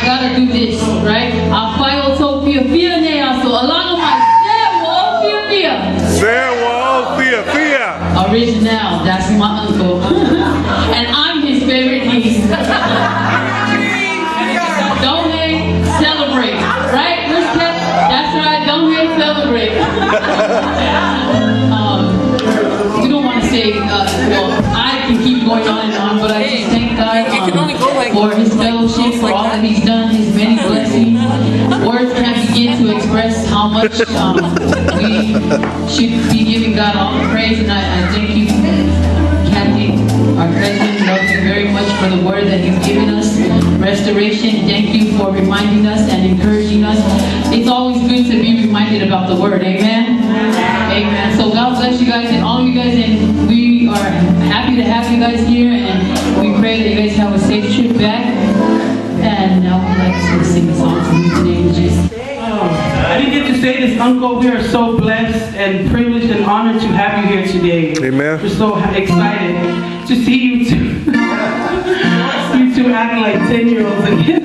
gotta do this, right? Afayo so fia fia ne aso alano my Fia. Original, that's my uncle. And I'm his favorite niece. Don't hate, celebrate. Right? That's right, don't hate, celebrate. We don't want to say, well, I can keep going on and on, but I just thank God for his fellowship, for all that he's done, his many blessings. Words can't begin to express how much we should be giving God all the praise, and I thank you, Kathy, our president, love you very much for the word that you've given us. Restoration, thank you for reminding us and encouraging us. It's always good to be reminded about the word, amen? Amen. So God bless you guys and all of you guys, and we are happy to have you guys here, and we pray that you guys have a safe trip back. And now we'd like to sing a song for you today, Jesus. I didn't get to say this, Uncle. We are so blessed and privileged and honored to have you here today. Amen. We're so excited to see you two. You two acting like 10-year-olds again.